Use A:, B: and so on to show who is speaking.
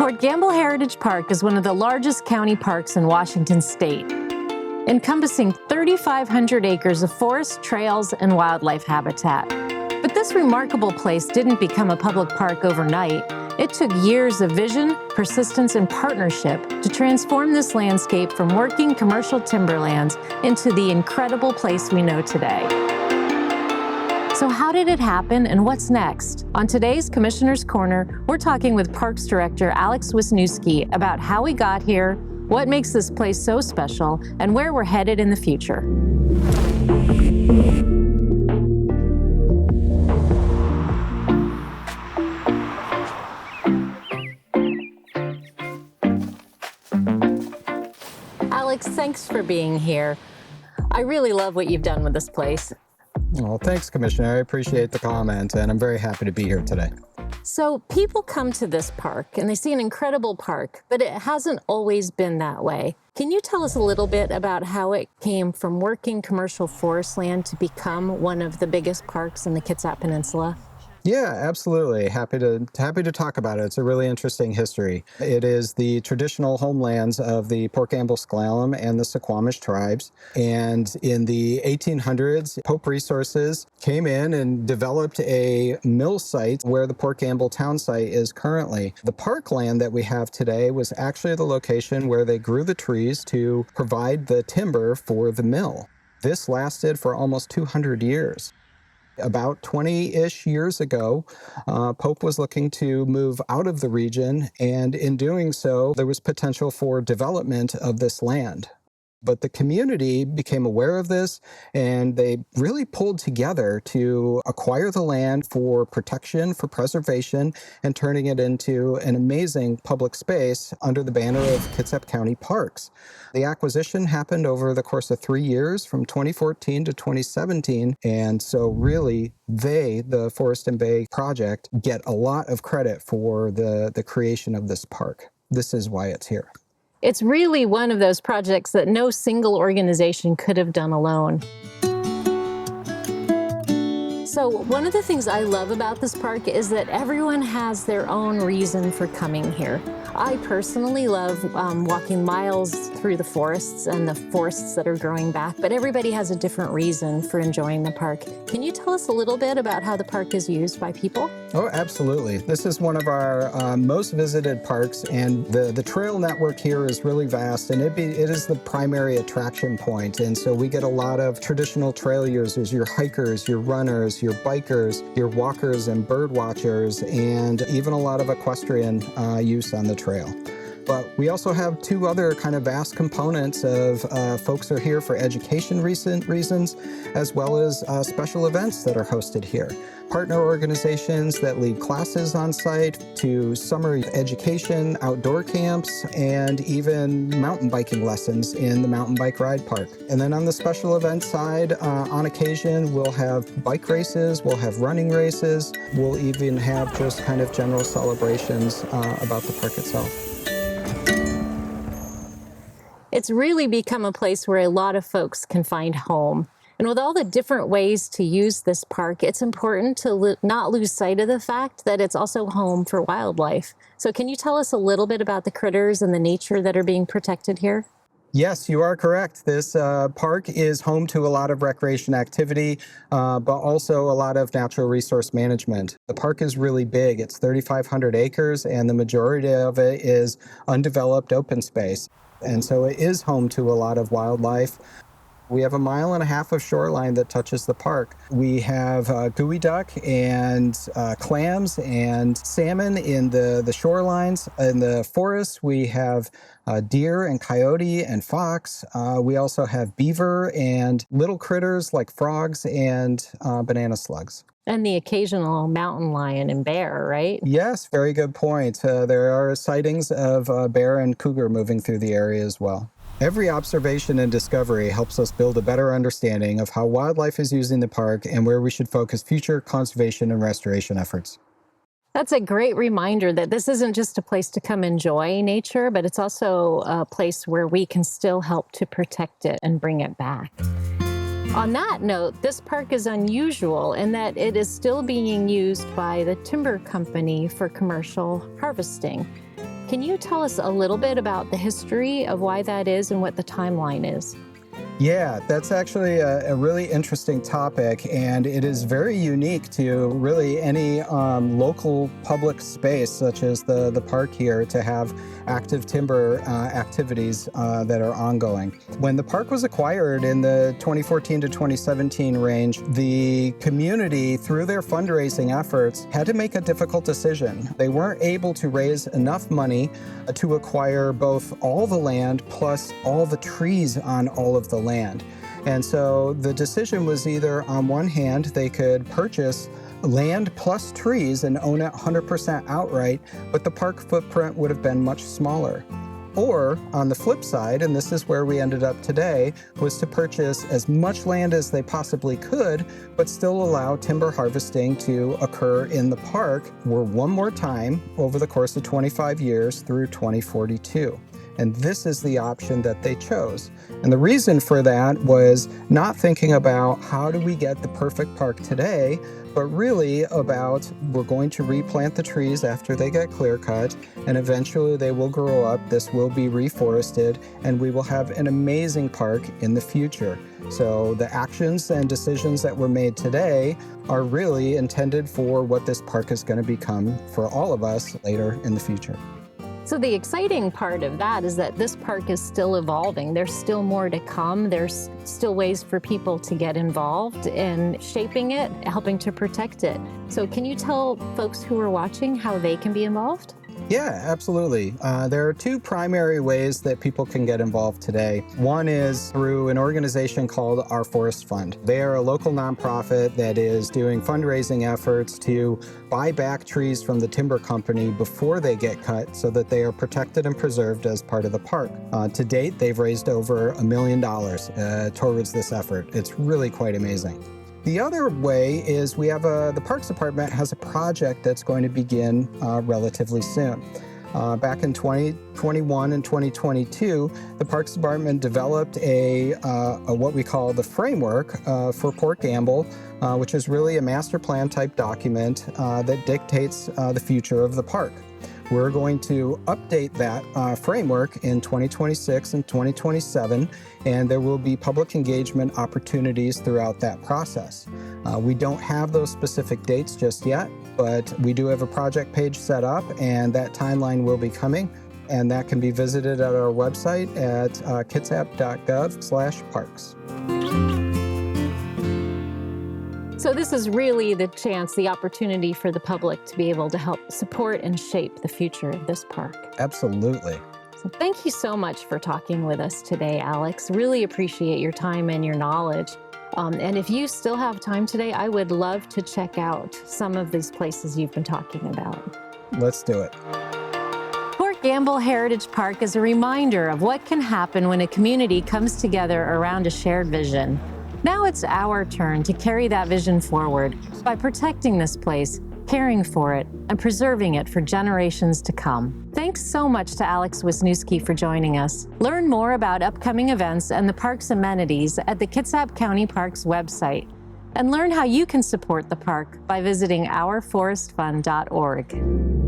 A: Port Gamble Heritage Park is one of the largest county parks in Washington state, encompassing 3,500 acres of forest, trails, and wildlife habitat. But this remarkable place didn't become a public park overnight. It took years of vision, persistence, and partnership to transform this landscape from working commercial timberlands into the incredible place we know today. So how did it happen and what's next? On today's Commissioner's Corner, we're talking with Parks Director Alex Wisnewski about how we got here, what makes this place so special, and where we're headed in the future. Alex, thanks for being here. I really love what you've done with this place.
B: Well, thanks, Commissioner. I appreciate the comment, and I'm very happy to be here today.
A: So people come to this park and they see an incredible park, but it hasn't always been that way. Can you tell us a little bit about how it came from working commercial forest land to become one of the biggest parks in the Kitsap Peninsula?
B: Yeah, absolutely. Happy to talk about it. It's a really interesting history. It is the traditional homelands of the Port Gamble Sklallam and the Suquamish tribes. And in the 1800s, Pope Resources came in and developed a mill site where the Port Gamble town site is currently. The parkland that we have today was actually the location where they grew the trees to provide the timber for the mill. This lasted for almost 200 years. About 20-ish years ago, Pope was looking to move out of the region, and in doing so, there was potential for development of this land. But the community became aware of this, and they really pulled together to acquire the land for protection, for preservation, and turning it into an amazing public space under the banner of Kitsap County Parks. The acquisition happened over the course of 3 years, from 2014 to 2017, and so really the Forest and Bay project, get a lot of credit for the creation of this park. This is why it's here.
A: It's really one of those projects that no single organization could have done alone. So one of the things I love about this park is that everyone has their own reason for coming here. I personally love walking miles through the forests and the forests that are growing back, but everybody has a different reason for enjoying the park. Can you tell us a little bit about how the park is used by people?
B: Oh, absolutely. This is one of our most visited parks, and the trail network here is really vast, and it is the primary attraction point. And so we get a lot of traditional trail users, your hikers, your runners, your bikers, your walkers and bird watchers, and even a lot of equestrian use on the trail. But we also have two other kind of vast components of folks are here for education reasons, as well as special events that are hosted here. Partner organizations that lead classes on site, to summer education, outdoor camps, and even mountain biking lessons in the mountain bike ride park. And then on the special event side, on occasion, we'll have bike races, we'll have running races, we'll even have just kind of general celebrations about the park itself.
A: It's really become a place where a lot of folks can find home. And with all the different ways to use this park, it's important to not lose sight of the fact that it's also home for wildlife. So can you tell us a little bit about the critters and the nature that are being protected here?
B: Yes, you are correct. This park is home to a lot of recreation activity, but also a lot of natural resource management. The park is really big. It's 3,500 acres, and the majority of it is undeveloped open space. And so it is home to a lot of wildlife. We have 1.5 miles of shoreline that touches the park. We have gooey duck and clams and salmon in the shorelines. In the forests, we have deer and coyote and fox. We also have beaver and little critters like frogs and banana slugs.
A: And the occasional mountain lion and bear, right?
B: Yes, very good point. There are sightings of bear and cougar moving through the area as well. Every observation and discovery helps us build a better understanding of how wildlife is using the park and where we should focus future conservation and restoration efforts.
A: That's a great reminder that this isn't just a place to come enjoy nature, but it's also a place where we can still help to protect it and bring it back. On that note, this park is unusual in that it is still being used by the timber company for commercial harvesting. Can you tell us a little bit about the history of why that is and what the timeline is?
B: Yeah, that's actually a really interesting topic, and it is very unique to really any local public space, such as the park here, to have active timber activities that are ongoing. When the park was acquired in the 2014 to 2017 range, the community, through their fundraising efforts, had to make a difficult decision. They weren't able to raise enough money to acquire both all the land plus all the trees on all of the land. And so the decision was either, on one hand, they could purchase land plus trees and own it 100% outright, but the park footprint would have been much smaller. Or, on the flip side, and this is where we ended up today, was to purchase as much land as they possibly could, but still allow timber harvesting to occur in the park one more time over the course of 25 years through 2042. And this is the option that they chose. And the reason for that was not thinking about how do we get the perfect park today, but really about we're going to replant the trees after they get clear cut, and eventually they will grow up, this will be reforested, and we will have an amazing park in the future. So the actions and decisions that were made today are really intended for what this park is going to become for all of us later in the future.
A: So the exciting part of that is that this park is still evolving. There's still more to come. There's still ways for people to get involved in shaping it, helping to protect it. So can you tell folks who are watching how they can be involved?
B: Yeah, absolutely. There are two primary ways that people can get involved today. One is through an organization called Our Forest Fund. They are a local nonprofit that is doing fundraising efforts to buy back trees from the timber company before they get cut so that they are protected and preserved as part of the park. To date, they've raised over $1 million towards this effort. It's really quite amazing. The other way is we have the Parks Department has a project that's going to begin relatively soon. Back in 2021 and 2022, the Parks Department developed a what we call the framework for Port Gamble, which is really a master plan type document that dictates the future of the park. We're going to update that framework in 2026 and 2027, and there will be public engagement opportunities throughout that process. We don't have those specific dates just yet, but we do have a project page set up, and that timeline will be coming, and that can be visited at our website at kitsap.gov/parks.
A: So this is really the chance, the opportunity for the public to be able to help support and shape the future of this park.
B: Absolutely.
A: So thank you so much for talking with us today, Alex. Really appreciate your time and your knowledge. And if you still have time today, I would love to check out some of these places you've been talking about.
B: Let's do it.
A: Port Gamble Heritage Park is a reminder of what can happen when a community comes together around a shared vision. Now it's our turn to carry that vision forward by protecting this place, caring for it, and preserving it for generations to come. Thanks so much to Alex Wisnewski for joining us. Learn more about upcoming events and the park's amenities at the Kitsap County Parks website, and learn how you can support the park by visiting ourforestfund.org.